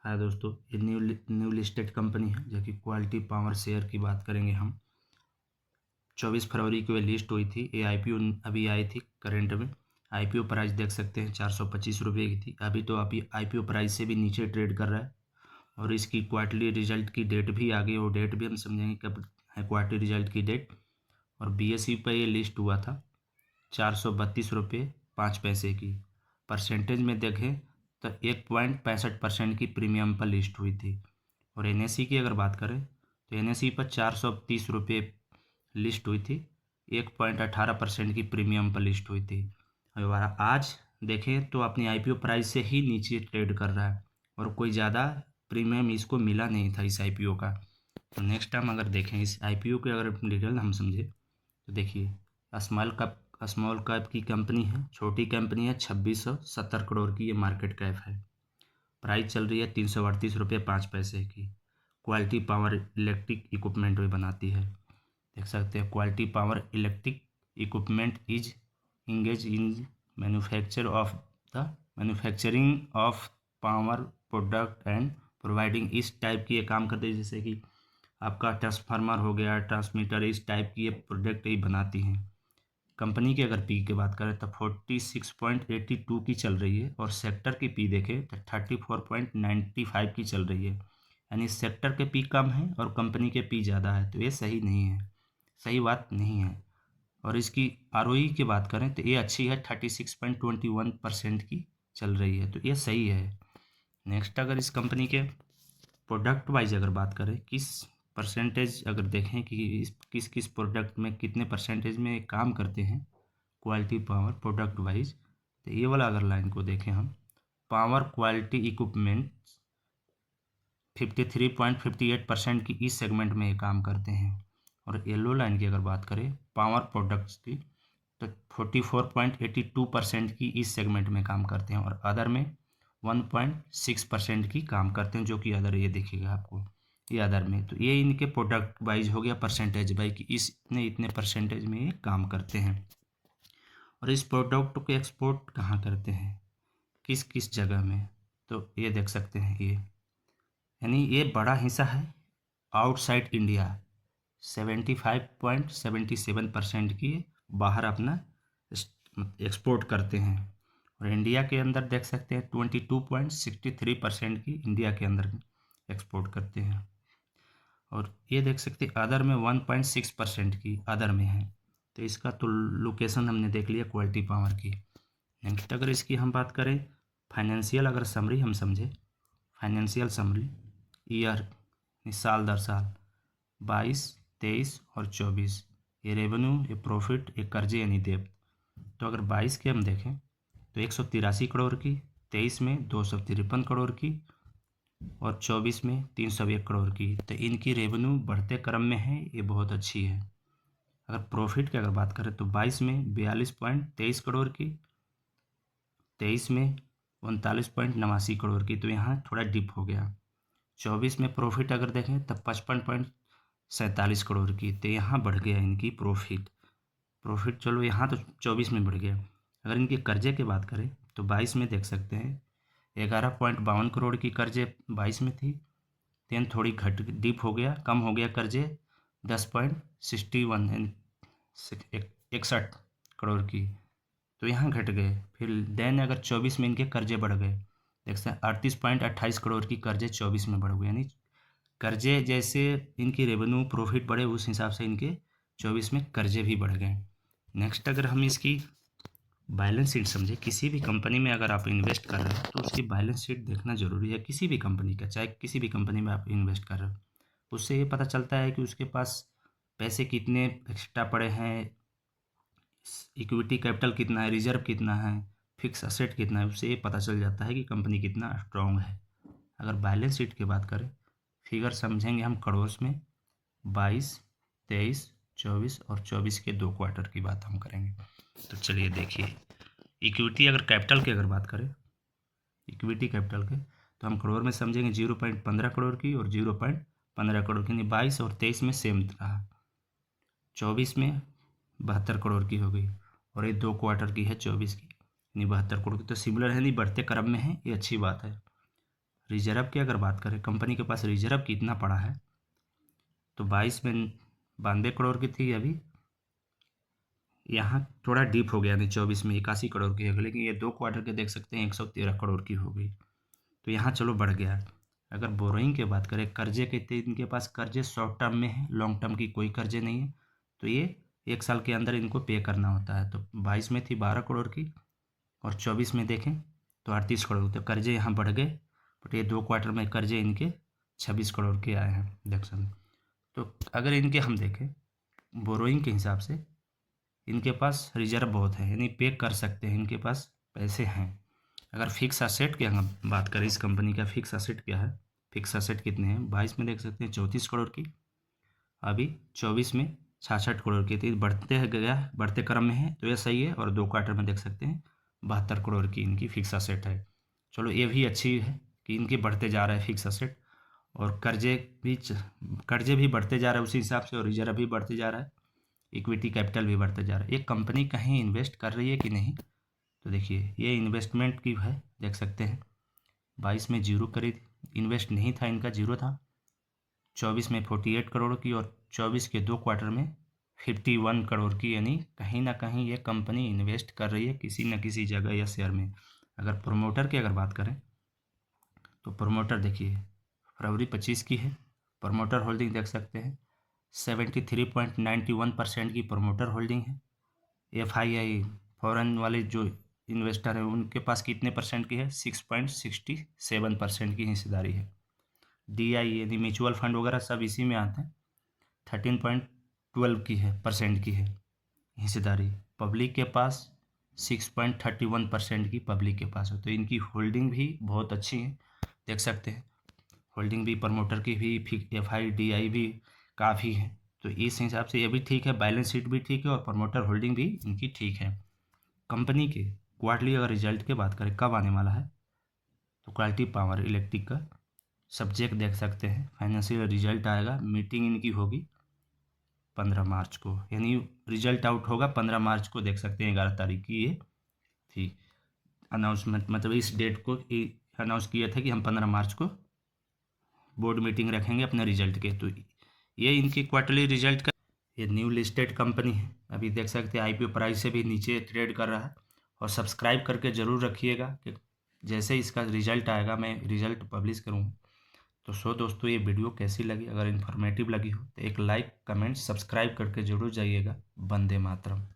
हाँ दोस्तों, ये न्यू लिस्टेड कंपनी है जो कि क्वालिटी पावर शेयर की बात करेंगे हम। 24 फरवरी को ये लिस्ट हुई थी। ये आईपीओ अभी आई थी करंट में। आईपीओ प्राइस देख सकते हैं 425 रुपये की थी। अभी तो अभी आईपीओ प्राइस से भी नीचे ट्रेड कर रहा है। और इसकी क्वार्टरली रिजल्ट की डेट भी आ गई, वो डेट भी हम समझेंगे कब है क्वार्टरली रिजल्ट की डेट। और बीएसई पर ये लिस्ट हुआ था 432 रुपये 5 पैसे की। परसेंटेज में देखें तो 1.65% की प्रीमियम पर लिस्ट हुई थी। और एनएसई की अगर बात करें तो एनएसई पर 430 रुपये लिस्ट हुई थी। 1.18% की प्रीमियम पर लिस्ट हुई थी। और आज देखें तो अपनी आईपीओ प्राइस से ही नीचे ट्रेड कर रहा है और कोई ज़्यादा प्रीमियम इसको मिला नहीं था इस आईपीओ का। तो नेक्स्ट टाइम अगर देखें इस आईपीओ के अगर डिटेल हम समझे तो देखिए, स्मॉल कैप की कंपनी है, छोटी कंपनी है। 2670 करोड़ की ये मार्केट कैप है। प्राइस चल रही है 338 रुपये 5 पैसे की। क्वालिटी पावर इलेक्ट्रिक इक्विपमेंट भी बनाती है। देख सकते हैं quality power electric equipment is engage in manufacturing of power product and providing. इस टाइप की ये काम करते हैं, जैसे कि आपका ट्रांसफार्मर हो गया, ट्रांसमीटर, इस टाइप की ये प्रोडक्ट ही बनाती हैं। कंपनी की अगर पी की बात करें तो 46.82 की चल रही है। और सेक्टर की पी देखें तो 34.95 की चल रही है। यानी सेक्टर के पी कम है और कंपनी के पी ज़्यादा है, तो ये सही नहीं है, सही बात नहीं है। और इसकी आरओई की बात करें तो ये अच्छी है, 36.21% की चल रही है, तो ये सही है। नेक्स्ट अगर इस कंपनी के प्रोडक्ट वाइज अगर बात करें, किस परसेंटेज अगर देखें कि किस किस प्रोडक्ट में कितने परसेंटेज में काम करते हैं क्वालिटी पावर प्रोडक्ट वाइज, तो ये वाला अगर लाइन को देखें हम, पावर क्वालिटी इक्विपमेंट 53.58% की इस सेगमेंट में ये काम करते हैं। और येलो लाइन की अगर बात करें पावर प्रोडक्ट्स की तो 44.82% की इस सेगमेंट में काम करते हैं। और अदर में 1.6% की काम करते हैं, जो कि अदर ये देखिएगा आपको, ये अदर में। तो ये इनके प्रोडक्ट वाइज हो गया परसेंटेज वाइज कि इसने इतने परसेंटेज में ये काम करते हैं। और इस प्रोडक्ट को एक्सपोर्ट कहाँ करते हैं, किस किस जगह में, तो ये देख सकते हैं ये, यानी ये बड़ा हिस्सा है आउटसाइड इंडिया। 75.77% की बाहर अपना एक्सपोर्ट करते हैं। और इंडिया के अंदर देख सकते हैं 22.63% की इंडिया के अंदर एक्सपोर्ट करते हैं। और ये देख सकते हैं अदर में 1.6% की अदर में है। तो इसका तो लोकेशन हमने देख लिया क्वालिटी पावर की। नेक्स्ट अगर इसकी हम बात करें फाइनेंशियल अगर समरी हम समझे, फाइनेंशियल समरी ईयर साल दर साल 22, 23 और 24, ये रेवेन्यू, ये प्रॉफिट, ये कर्जे यानी देब। तो अगर 22 के हम देखें तो 183 करोड़ की, 23 में 253 करोड़ की और 24 में 301 करोड़ की। तो इनकी रेवेन्यू बढ़ते क्रम में है, ये बहुत अच्छी है। अगर प्रॉफिट की अगर बात करें तो 22 में 42.23 करोड़ की, 23 में 39.89 करोड़ की, तो यहाँ थोड़ा डिप हो गया। 24 में प्रॉफिट अगर देखें तब 55.47 करोड़ की, तो यहाँ बढ़ गया इनकी प्रॉफिट चलो यहाँ तो 24 में बढ़ गया। अगर इनके कर्जे की बात करें तो 22 में देख सकते हैं 11.52 करोड़ की कर्जे 22 में थी, देन थोड़ी घट डिप हो गया, कम हो गया कर्जे 10.61 61 करोड़ की, तो यहाँ घट गए। फिर देन अगर 24 में इनके कर्जे बढ़ गए, देख सकते हैं 38.28 करोड़ की कर्जे 24 में बढ़ गए। यानी कर्जे जैसे इनकी रेवेन्यू प्रॉफिट बढ़े उस हिसाब से इनके 24 में कर्जे भी बढ़ गए। नेक्स्ट अगर हम इसकी बैलेंस शीट समझे, किसी भी कंपनी में अगर आप इन्वेस्ट कर रहे हो तो उसकी बैलेंस शीट देखना जरूरी है, किसी भी कंपनी का, चाहे किसी भी कंपनी में आप इन्वेस्ट कर रहे हो। उससे ये पता चलता है कि उसके पास पैसे कितने एक्स्ट्रा पड़े हैं, इक्विटी कैपिटल कितना है, रिजर्व कितना है, फिक्स असेट कितना है, उससे ये पता चल जाता है कि कंपनी कितना स्ट्रांग है। अगर बैलेंस शीट की बात करें, फिगर समझेंगे हम करोड़ में। 22, 23, 24 और 24 के 2 क्वार्टर की बात हम करेंगे। तो चलिए देखिए, इक्विटी अगर कैपिटल की अगर बात करें, इक्विटी कैपिटल के, तो हम करोड़ में समझेंगे 0.15 करोड़ की और 0.15 करोड़ की, यानी 22 और 23 में सेम रहा। 24 में 72 करोड़ की हो गई और ये 2 क्वार्टर की है 24 की, यानी 72 करोड़ की, तो सिमिलर है, नहीं बढ़ते क्रम में है, ये अच्छी बात है। रिजर्व की अगर बात करें, कंपनी के पास रिजर्व कितना पड़ा है, तो 22 में 92 करोड़ की थी, अभी यहाँ थोड़ा डीप हो गया, यानी 24 में 81 करोड़ की हो गई, लेकिन ये 2 क्वार्टर के देख सकते हैं 113 करोड़ की हो गई। तो यहाँ चलो बढ़ गया। अगर बोरोइंग की बात करें, कर्जे कितने इनके पास, कर्जे शॉर्ट टर्म में है, लॉन्ग टर्म की कोई कर्जे नहीं है, तो ये 1 साल के अंदर इनको पे करना होता है। तो 22 में थी 12 करोड़ की और 24 में देखें तो 38 करोड़। तो कर्जे यहाँ बढ़ गए, बट ये 2 क्वार्टर में कर्जे इनके 26 करोड़ के आए हैं, देख सकते। तो अगर इनके हम देखें बोरोइंग के हिसाब से, इनके पास रिजर्व बहुत है, यानी पे कर सकते हैं, इनके पास पैसे हैं। अगर फिक्स असेट की हम बात करें, इस कंपनी का फिक्स असेट क्या है, फिक्स असेट कितने हैं, 22 में देख सकते हैं 34 करोड़ की, अभी 24 में 66 करोड़ की थी, बढ़ते गया, बढ़ते क्रम में है, तो ये सही है। और 2 क्वार्टर में देख सकते हैं 72 करोड़ की इनकी फिक्स असेट है। चलो ये भी अच्छी है कि इनके बढ़ते जा रहा है फिक्स असेट, और कर्जे भी बढ़ते जा रहा है उसी हिसाब से, और रिजर्व भी बढ़ते जा रहा है, इक्विटी कैपिटल भी बढ़ते जा रहा है। एक कंपनी कहीं इन्वेस्ट कर रही है कि नहीं, तो देखिए ये इन्वेस्टमेंट की है, देख सकते हैं 22 में 0 करीब इन्वेस्ट नहीं था इनका, 0 था। 24 में 48 करोड़ की, और 24 के 2 क्वार्टर में 51 करोड़ की, यानी कहीं ना कहीं ये कंपनी इन्वेस्ट कर रही है किसी न किसी जगह या शेयर में। अगर प्रोमोटर की अगर बात करें, तो प्रोमोटर देखिए फरवरी 25 की है, प्रोमोटर होल्डिंग देख सकते हैं 73.91% की प्रोमोटर होल्डिंग है। FII फॉरेन वाले जो इन्वेस्टर हैं उनके पास कितने परसेंट की है, 6.67% की हिस्सेदारी है। DI यानी म्यूचुअल फंड वगैरह सब इसी में आते हैं, 13.12 की है, परसेंट की है हिस्सेदारी। पब्लिक के पास 6.31% की पब्लिक के पास है। तो इनकी होल्डिंग भी बहुत अच्छी है, देख सकते हैं होल्डिंग भी, प्रमोटर की भी, FIDI भी काफ़ी है। तो इस हिसाब से ये भी ठीक है, बैलेंस शीट भी ठीक है, और प्रमोटर होल्डिंग भी इनकी ठीक है। कंपनी के क्वार्टरली अगर रिजल्ट की बात करें कब आने वाला है, तो क्वालिटी पावर इलेक्ट्रिक का सब्जेक्ट देख सकते हैं, फाइनेंशियल रिजल्ट आएगा, मीटिंग इनकी होगी 15 मार्च को, यानी रिजल्ट आउट होगा 15 मार्च को, देख सकते हैं 11 तारीख की ये थी अनाउंसमेंट, मतलब इस डेट को अनाउंस किया था कि हम 15 मार्च को बोर्ड मीटिंग रखेंगे अपने रिजल्ट के। तो ये इनकी क्वार्टरली रिजल्ट का, ये न्यू लिस्टेड कंपनी है, अभी देख सकते हैं IPO प्राइस से भी नीचे ट्रेड कर रहा है। और सब्सक्राइब करके ज़रूर रखिएगा कि जैसे इसका रिजल्ट आएगा मैं रिजल्ट पब्लिश करूँगा। तो दोस्तों ये वीडियो कैसी लगी, अगर इन्फॉर्मेटिव लगी हो तो एक लाइक कमेंट सब्सक्राइब करके ज़रूर जाइएगा। वंदे मातरम।